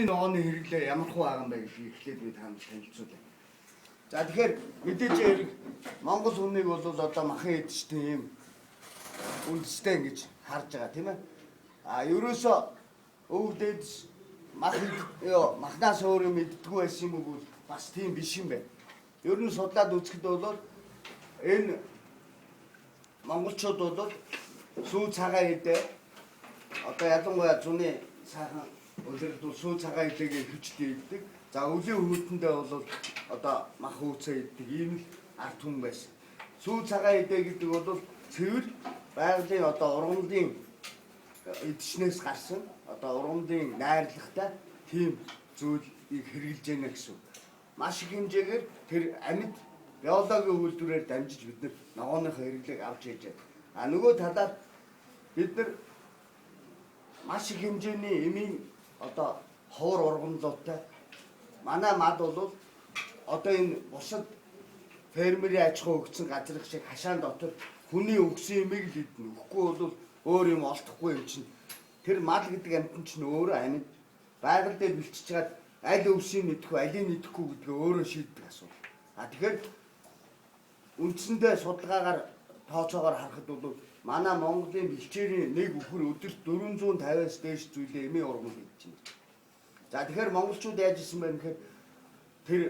Ногооны хэрэглээ ямар хуу байгаа юм бэ гэдгийг эхлээд би танд танилцуулъя. За тэгэхээр мэдээж хэрэг Монгол хүнийг бол одоо махан эдчтэй юм үндэстэй ингэж харж байгаа тийм ээ. Ерөөсөө өвдөд махнаас өөр юм мэддэггүй байсан юм бол бас тийм биш юм байна. Ер нь судлаад үзэхэд бол энэ монголчууд бол сүү цагаан идэ одоо ялангуяа зуны сайхан үлрэлт сүү цагаан идэгээ хүчтэй иддэг. За өвлийн хүйтэндээ бол одоо мах үүцээ иддэг ийм л ард түмэн байсан. Сүү цагаан идэ гэдэг бол цэвэр байгалийн одоо ургамлын эдчнээс гарсан одоо ургамлын найрлагатай тийм зүйлийг хэрэгжилж яана гэсэн. Маш их хэмжээгээр тэр амьд биологийн үйлдвэрээр дамжиж бид нар ногооныхоо хэрэглээг авч хийж байна. Нөгөө талаар бид нар маш их хэмжээний эмийн одоо ховор ургамлуудтай манай мад бол одоо энэ бусад фермерийн аж ахуй өгсөн газрах шиг хашаан дотор хүний өгсөн эмийг л идэнэ. Өгөхгүй бол өөр юм олдохгүй юм чинь. Тэр мал гэдэг амьтан чинь өөрөө амьд байгаль дээр бэлтжиж чад аль өвсийг нэдэхгүй, алийг нэдэхгүй гэдгээ өөрөө шийддэг асуудал. Тэгэхээр үндсэндээ судалгаагаар тооцоогоор харахад бол манай Монголын бэлчээрийн нэг үхэр өдөрт 450-аас дээш зүйлээ эмийн ургамал хийж байна. За тэгэхээр монголчууд яаж исэн бэ гэхээр тэр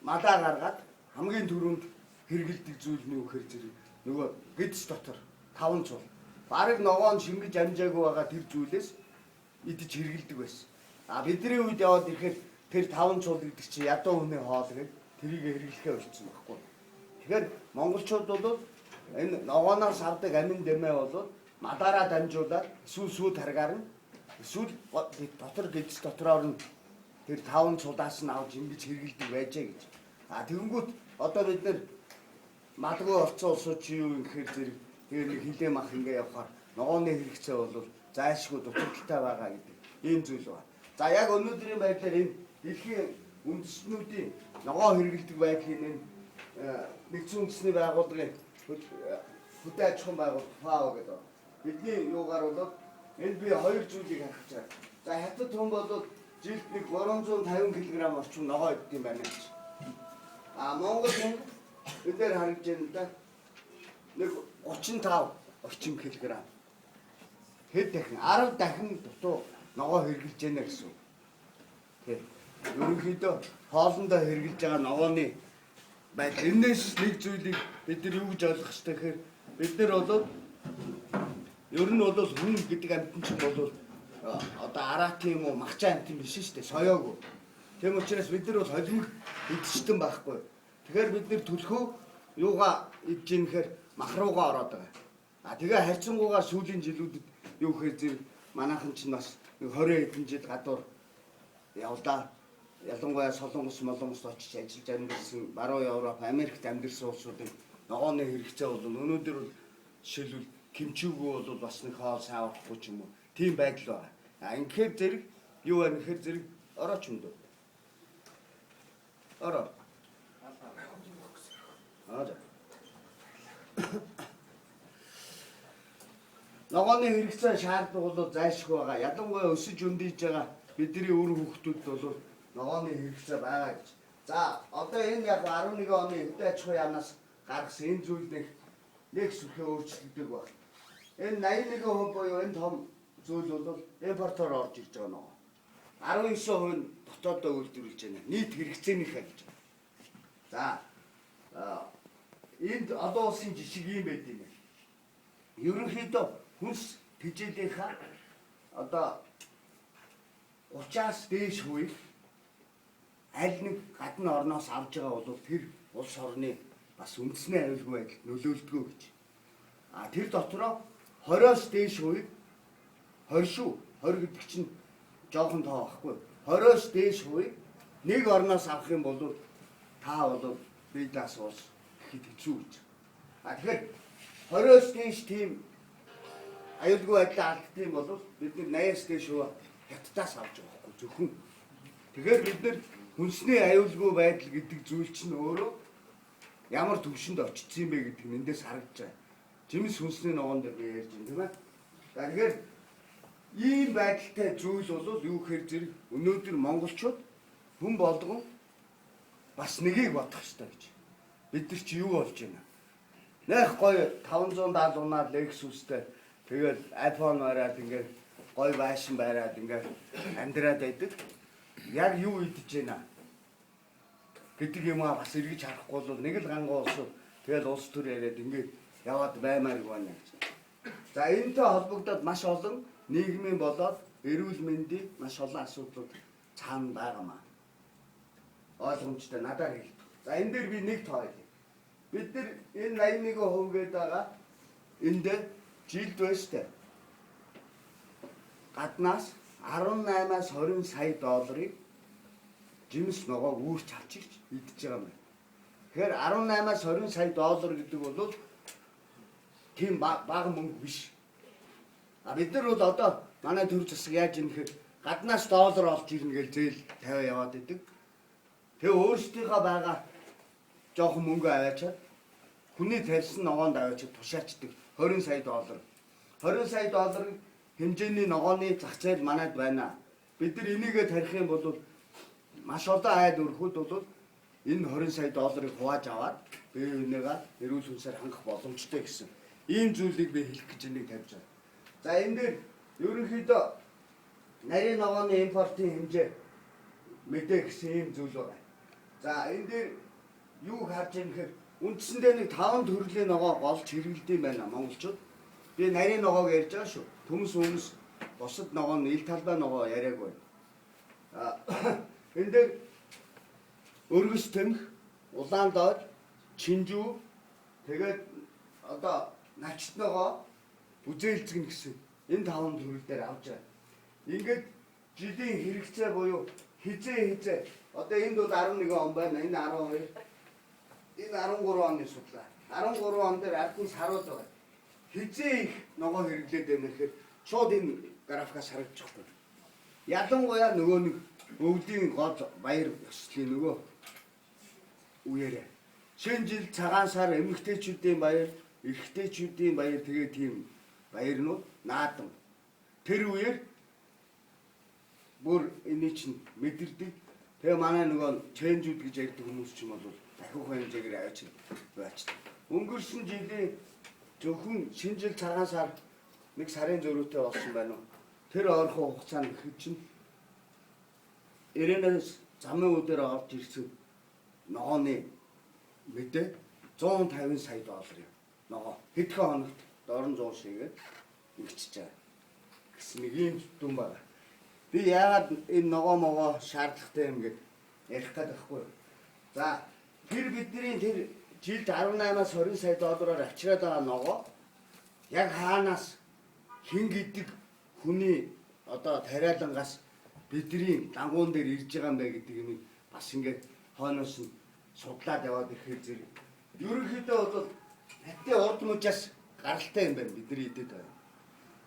мадаа гаргаад хамгийн түрүүнд хэрэгэлдэг зүйл нь юу гэхээр зэрэг нөгөө гэдс дотор 5 цул бараг ногоон шингэж амжаагүй байгаа тэр зүйлээс идэж хэрэгэлдэг байсан. Бидний үед яваад ирэхээр тэр 5 цул гэдэг чинь ядуу хүний хоол гэдэг тэрийг хэрэглэхээ болчихсон байхгүй. Тэгэхээр монголчууд бол энэ ногоноос авдаг амин дэмээ бол мадаараа дамжуулаад сүү таргаар нь эсвэл дотор гэдс дотроор нь тэр 5 цудаас нь авч ингэж хэрэгэлдэг байжээ гэж. Тэгэнгүүт одоо бид нэр малгүй олцсон улсууд чи юу юм гэхээр зэрэг тэр нэг хилээ мах ингээ явахаар ногооны хэрэгцээ бол зайлшгүй дутагдaltaй байгаа гэдэг ийм зүйл байна. За яг өнөөдрийн байдлаар энэ дэлхийн үндэстнүүдийн ногоо хэрэгэлдэг байдлын энэ нэгдсэн үндэсний байгууллагын хөдөө аж ахуйн байгууллага ФАО гэдэг. Бидний юугаар бол энд би хоёр зүйлийг харах гэж байна. За хятад хүн бол жилд нэг 350 кг орчим ногоо идэх юм байна гэж. Монгол хүн бид нэр харагдж байна да. Нэг 35 орчим кг. Хэд дахин 10 дахин дутуу ногоо хэрэгжилж байна гэсэн. Тэгэхээр ерөнхийдөө хоолндоо хэрэгжилж байгаа ногооны байдал. Энээс нэг зүйлийг бид нар юу гэж ойлгох ёстой гэхээр бид нар бол ер нь бол хүн гэдэг амьтан чинь бол одоо араат юм уу махчаа амьтан биш шүү дээ. Соёогүй. Тийм учраас бид нар бол холимог идчихсэн байхгүй. Тэгэхээр бид нар төлхөө юугаа идэж ийн гэхээр мах руугаа ороод байгаа. Тэгээ харьцангуйгаар сүүлийн жилүүдэд юу гэхээр зэрэг манайхан чинь бас 20 хэдэн жил гадуур явлаа. Ялангуяа Солонгос молонгост очиж ажиллаж амьдсан баруун Европ, Америкт амьдсан улсуудын ногооны хэрэгцээ бол өнөөдөр бол жишээлбэл кимчүүгөө бол бас нэг хоол саавахгүй ч юм уу. Тийм байдал байна. Ингээд зэрэг юу байна гэхээр зэрэг орооч юм дөө. Ороо. Ногооны хэрэгцээ шаардлага бол зайлшгүй байгаа. Ялангуяа өсөж өндийж байгаа бидний үр хүүхдүүд бол ногооны хэрэгцээ байгаа гэж. За одоо энэ яг 11 оны хөдөө аж ахуйн яамнаас гаргасан энэ зүйл нэг сүрхээ өөрчлөгдөг байна. Энэ 81% буюу энэ том зүйл бол импортоор орж ирж байгаа ногоо. 19% нь дотоодоо үйлдвэрлэж байна. Нийт хэрэгцээнийхээ гэж. За энд олон улсын жишг юм байд юм. Ерөнхийдөө хүнс тэжээлийнхаа одоо 30-аас дээш хувийг аль нэг гадны орноос авж байгаа бол тэр улс орны бас үндэсний аюулгүй байдал нөлөөлдгөө гэж. Тэр дотроо 20-оос дээш хувийг 20 шүү. 20 гэдэг чинь жоохон тоо байхгүй. 20-оос дээш хувийг нэг орноос авах юм бол та бол бидээс улс гэхэд хэцүү гэж. Тэгэхээр 20-оос дээш тийм аюулгүй байдал алдсан бол бид 80-аас дээш хувь хятадаас авч байгаа байхгүй зөвхөн. Тэгэхээр бид нар хүнсний аюулгүй байдал гэдэг зүйл чинь өөрөө ямар төвшөнд очсон юм бэ гэдэг нь эндээс харагдаж байна. Жимс хүнсний ногоон дээр би ярьж байна тийм ээ. Тэгэхээр ийм байдалтай зүйл бол юу гэхээр зэрэг өнөөдөр монголчууд хүн болгон бас нэгийг бодох ёстой гэж. Бид нар чи юу болж байна? Нэх гоё 570 унаад Lexus-тэй тэгэл iPhone бариад ингээд гоё байшин бариад ингээд амьдраад байдаг. Яг юу идэж байна гэдэг юм аа бас эргэж харахгүй бол нэг л гангуу улс тэгэл улс төр яриад ингээд яваад баймаар байна гэж. За энэтэй холбогдоод маш олон нийгмийн болоод эрүүл мэндийн маш олон асуудлууд цаана байгаамаа. Ойлгомжтой надаар хэлдэг. За энэ дээр би нэг тоо хэлье. Бид нар энэ 81% гээд байгаа энд жилд байна штэ. Гаднаас 18-аас 20 сая долларыг жимс ногоо үүрч авчиж идэж байгаа юм байна. Тэгэхээр 18-аас 20 сая доллар гэдэг бол тийм бага мөнгө биш. А бид нар бол одоо манай төр засаг яаж юм гэхээр гаднаас доллар олж ирнэ гэж зээл тавиа яваад идэг. Тэгээ өөрсдийнхөө байгаа жоохон мөнгө аваачаад хүний тарьсан ногоонд аваачаад тушаачдаг 20 сая доллар. 20 сая долларын хэмжээний ногооны зах зээл манайд байна. Бид нар энийгээ тарих юм бол маш олон айд өрхүүд бол энэ 20 сая долларыг хувааж аваад бие бинийгаа эрүүл хүнсээр хангах боломжтой гэсэн ийм зүйлийг би хэлэх гэж энийг тавьж байна. За энэ дээр ерөнхийдөө нарийн ногооны импортын хэмжээ мэдээ гэсэн ийм зүйл байна. За энэ дээр юу харж ийм гэхээр үндсэндээ нэг 5 төрлийн ногоо голж хэрэглэдэг байна монголчууд. Би нарийн ногоог ярьж байгаа шүү. Төмс бусад ногоо нь ил талбай ногоо яриаггүй. Энэ дээр өргөс тэмх, улаан доод, чинжүү тэгээд одоо начт ногоо үзээлцгэн гэсэн энэ 5 төрөл дээр авч байгаа. Ингээд жилийн хэрэгцээ буюу хизээ одоо энд бол 11 он байна, энэ 12, энэ 13 оны судлаа. 13 он дээр аль нь саруул байгаа. Хизээ их ногоо хэрэглээд байна гэхээр шууд энэ графикаас харагдчих واخгүй. Ялангуяа нөгөө нэг өвлийн гол баяр ёслолын нөгөө үеэрээ. Шинэ жил цагаан сар эмэгтэйчүүдийн баяр, эрэгтэйчүүдийн баяр тэгээ тийм баярнууд наадам. Тэр үеэр бүр энэ чинь мэдэрдэг. Тэгээ манай нөгөө ченжүүд гэж ярьдаг хүмүүс ч юм бол дахиух хэмжээгээр аваач байж. Өнгөрсөн жилийн зөвхөн шинэ жил цагаан сар нэг сарын зөрүүтэй болсон байна уу? Тэр ойрхон хугацаанд гэхэд чинь Ирэнээс замын үдээр орж ирсэн ногооны мэдээ 150 сая доллар юм. Ногоо хэдхэн хоногт дорн 100 шигээд ингэчиж байгаа. Гэсэн нэг юм дүн байна. Би яагаад энэ ногоо шаардлагатай юм гээд ярих гээд байхгүй юу? За тэр бидний тэр жилд 18-аас 20 сая доллараар авчираад байгаа ногоо яг хаанаас хин гэдэг хүний одоо тариалангаас бидний дангуун дээр ирж байгаа юм бэ гэдэг юм бас ингээд хойноос нь судлаад яваад ирэхээр зэрэг ерөнхийдөө бол хатны урд мужаас гаралтай юм байна бидний идэд байна.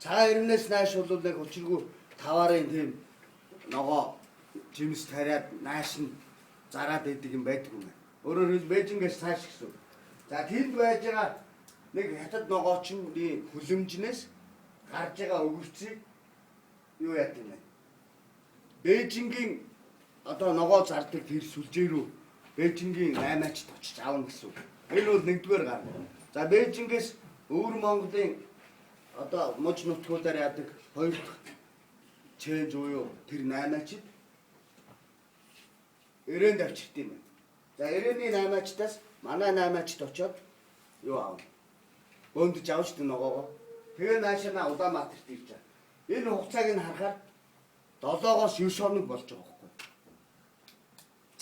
Цагаан ирмнээс нааш бол яг учиргүй таварын тийм ногоо жимс тариад нааш нь зараад идэг юм байдаг юм байна. Өөрөөр хэлбэл Бээжингээс цааш гэсэн. За тэнд байж байгаа нэг хятад ногоочны хүлэмжнээс гарч байгаа өвөрцгийг юу яадаг юм бэ? Бээжингийн одоо ногоо зардаг тэр сүлжээ рүү Бээжингийн 8-аач очиж аавна гэсэн. Энэ бол нэгдүгээр гар. За Бээжингээс өвөр Монголын одоо муж нутгуудаар яадаг хоёр дахь чэнж уу тэр 8-аачд Ирээнд авчирт юм байна. За Ирээний 8-аачтаас манай 8-аачд очоод юу аав? Бөөндж авч тэр ногоогоо. Тэгээ наашаа Улаанбаатарт ирж байгаа. Энэ хугацааг нь харахаар 7-оос 9 хоног болж байгаа байхгүй.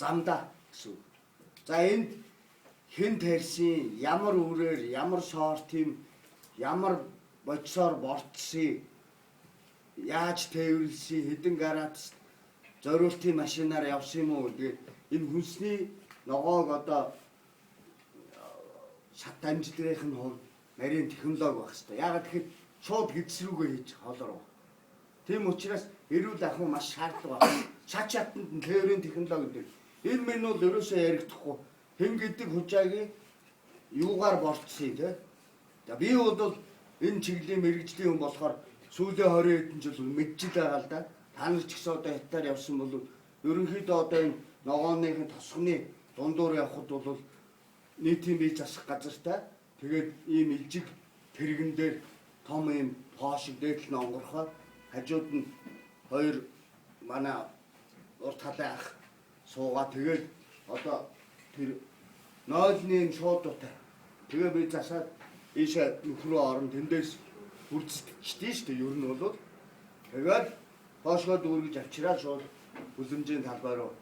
Замдаа гэсэн. За энд хэн тарьсан, ямар үрээр, ямар шорт юм, ямар бодисоор борцсон, яаж тээвэрлсэн, хэдэн гараад зориултын машинаар явсан юм уу гэдэг энэ хүнсний ногоог одоо шат амжилтынх нь хувьд нарийн технологи байх хэрэгтэй. Яагаад гэхээр шууд гэдэсрүүгээ хийж холороо. Тийм учраас эрүүл ахуй маш шаардлага байна. Шат шатанд нь тээврийн технологи дээр. Энэ мэн бол ерөөсөө ярихдаггүй. Хэн гэдэг хужаагийн юугаар болцсон тий. За би бол энэ чиглэлийн мэрэгжлийн хүн болохоор сүүлийн 20 хэдэн жил мэдчихэл байгаа л да. Та нар ч гэсэн одоо хятадаар явсан бол ерөнхийдөө одоо энэ ногооны тосгоны дундуур явхад бол нийтийн бие засах газартай тэгээд ийм илжиг тэрэгэн дээр том ийм хоошиг дээдл нь онгорхоо хажууд нь хоёр манай урт халын ах суугаа тэгээд одоо тэр нойлны шуудуутай тэгээ би засаад ийшээ нөхрөө орон тэндээс үрдчихдээ шүү дээ. Ер нь бол тэгээд хоошгоо дүүргэж авчираа шууд хүлэмжийн талбай руу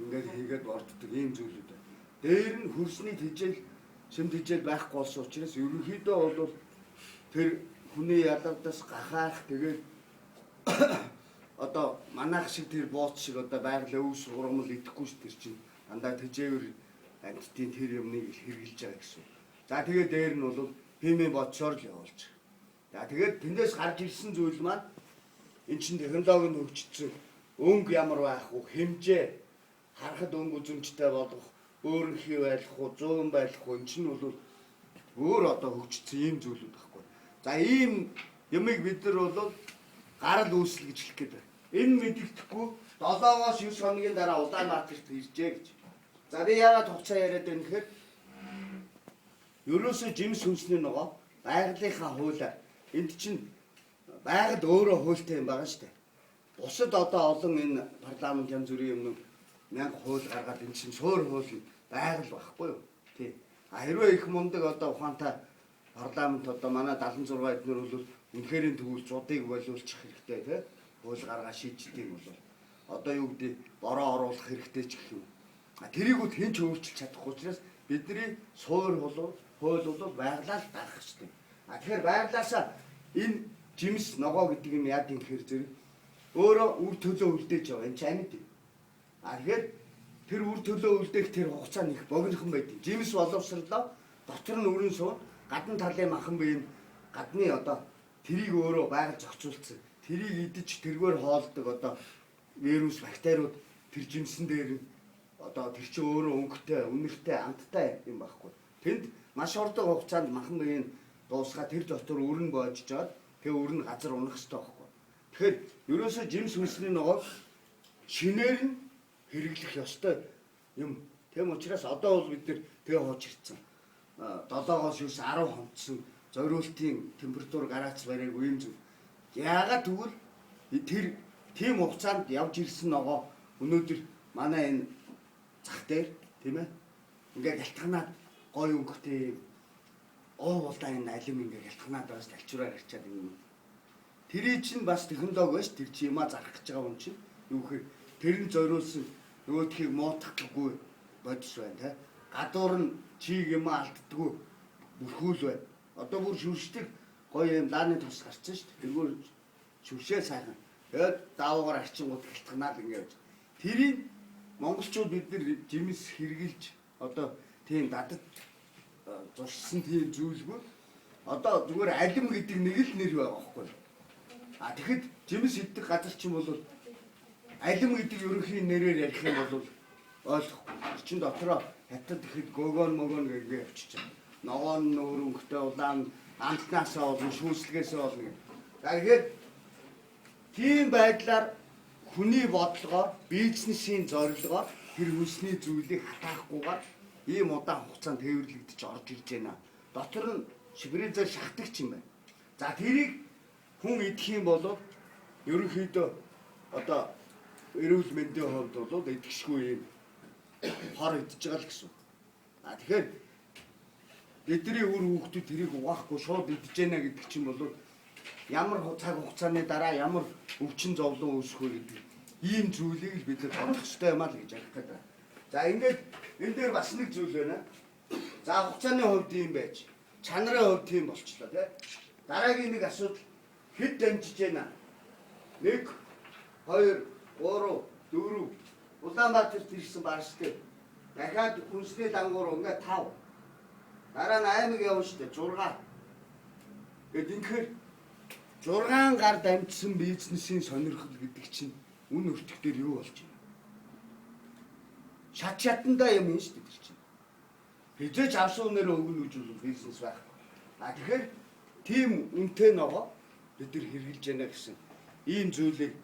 ингээд хийгээд орддог ийм зүйлүүд байна. Дээр нь хөрсний тэжээл шим тэжээл байхгүй болсон учраас ерөнхийдөө бол тэр хүний ялгадаас гахаах тэгээд одоо манайх шиг тэр бууц шиг одоо байгаль өвс ургамал идэхгүй ш тэр чинь дандаа тэжээвэр антитын тэр юмныг хэрглэж байгаа гэсэн. За тэгээд дээр нь бол химийн бодсоор л явуулж байгаа. За тэгээд тэндээс гарч ирсэн зүйл маань эн чинь технологи нь хөгжсөн өнгө ямар байх вэ хэмжээ харахад өнгө үзэмжтэй болох өөрөнхий байх уу 100 байх уу эн чинь бол өөр одоо хөгжсөн ийм зүйлүүд байхгүй. За ийм юмыг бид нар бол гарал үүсэл гэж хэлэх гээд байна. Энэ мэдэгдэхгүй 7-оос 9 хоногийн дараа Улаанбаатарт иржээ гэж. За би яагаад хугацаа яриад байна гэхээр ерөөсөө жимс хүнсний ногоо байгалийнхаа хуулиар энд чинь байгальд өөрөө хуультай юм байгаа шүү дээ. Бусад одоо олон энэ парламент янз бүрийн юм 1000 хууль гаргаад энэ чинь суур хууль байгаль байхгүй юу? Тий. А хэрвээ их мундаг одоо ухаантай парламент одоо манай 76 эднэр бол үнэхэрийн төвөл зудыг болиулчих хэрэгтэй тий. Хууль гаргаа шийдчихдэг бол одоо юу гэдэг бороо оруулах хэрэгтэй ч гэх юм. А тэрийг үл хэн ч өөрчилж чадахгүй учраас бидний суур хууль бол байгалаа л даах хэрэгтэй. А тэгэхээр байгалаасаа энэ жимс ногоо гэдэг юм яа гэхээр зэрэг өөрөө үр төлөө үлдээж байгаа энэ ч амьд. А тэгэхээр тэр үр төлөө үлдээх тэр хугацаа нэг богинохон байдаг. Жимс боловсрлоо дотор нь өрн суун гадна талын махан бие гадны одоо тэрийг өөрөө байгаль зохицуулсан. Тэрийг идэж тэргээр хоолдог одоо вирус бактериуд тэр жимсэн дээр одоо тэр чинь өөрөө өнгөтэй, үнэртэй, амттай юм байхгүй. Тэнд маш урт хугацаанд махан бие дуусгаа тэр дотор өрн боожж жаад тэгээ өрн газар унах хэрэгтэй байхгүй. Тэгэхээр ерөөсөө жимс хүнсний ногоо шинээр нь хэрэглэх ёстой юм. Тэм учраас одоо бол бид нэр тэгээ хооч ирсэн. 7-оос 9 10 хонцсон зориултын температур гараац барайгүй юм зүйл. Яагаад тэгвэл тэр тийм хугацаанд явж ирсэн ногоо өнөөдөр манай энэ зах дээр тийм ээ ингээд алтханаад гой өнгөтэй уулдаа энэ алим ингээд алтханаад бас талчураар харчаад юм. Тэрий чинь бас технологи биш тэр чи юмаа зарах гэж байгаа юм чинь юу гэхээр тэр нь зориулсан нөгөөдхийг муутахгүй бодис байна те. Гадуур нь чиг юм алддаггүй бүрхүүл байна. Одоо бүр шүршдэг гоё юм лааны тос гарсан шүү дээ. Тэргээр шүршээ сайхан. Тэгээд даавуугаар арчингууд халтгнаал ингээд. Тэрийг монголчууд бид нар жимс хэрглэж одоо тийм дадад зурсан тийм зүйлгүй. Одоо зүгээр алим гэдэг нэг л нэр байгаа байхгүй. А тэгэхэд жимс иддэг газар чинь бол алим гэдэг ерөнхий нэрээр ярих юм бол ойлгохгүй. Чин дотроо хятад ихэд гогон могон гэргээ явчихж байгаа. Ногоон нөөрөнгөтэй улаан амтнаасаа болон шүүслэгээсээ болно. Тэгэхээр тийм байдлаар хүний бодлогоор бизнесийн зорилгоор тэр хүнсний зүйлийг хатаахгүйгээр ийм удаан хугацаанд тээвэрлэгдэж орж ирж байна. Дотор нь шибризээр шахтагч юм байна. За тэрийг хүн идэх юм бол ерөнхийдөө одоо эрүүл мэндийн хувьд бол идэхшгүй юм хор идэж байгаа л гэсэн. А тэгэхээр бидний үр хүүхдүүд тэрийг угаахгүй шууд идэж байна гэдэг чинь бол ямар цаг хугацааны дараа ямар өвчин зовлон үүсэх вэ гэдэг ийм зүйлийг л бид бодох хэрэгтэй юм аа л гэж ярих гэдэг. За ингээд энэ дээр бас нэг зүйл байна. За хугацааны хувьд ийм байж, чанарын хувьд тийм болчлоо тий. Дараагийн нэг асуудал хэд дамжиж байна? 1 2 3 4 Улаанбаатарт ирсэн барштай. Дахиад хүнсний дангуур ингээд 5. Дараа нь аймаг явна штэ 6. Гэт инхээр 6 гар дамжсан бизнесийн сонирхол гэдэг чинь үн өртөх дээр юу болж байна? Шат шатандаа юм юм штэ тэр чинь. Хизээч авсан үнээр өгнө гэж бол бизнес байхгүй. А тэгэхээр тийм үнэтэй ногоо бид нар хэрэгжилж байна гэсэн ийм зүйлийг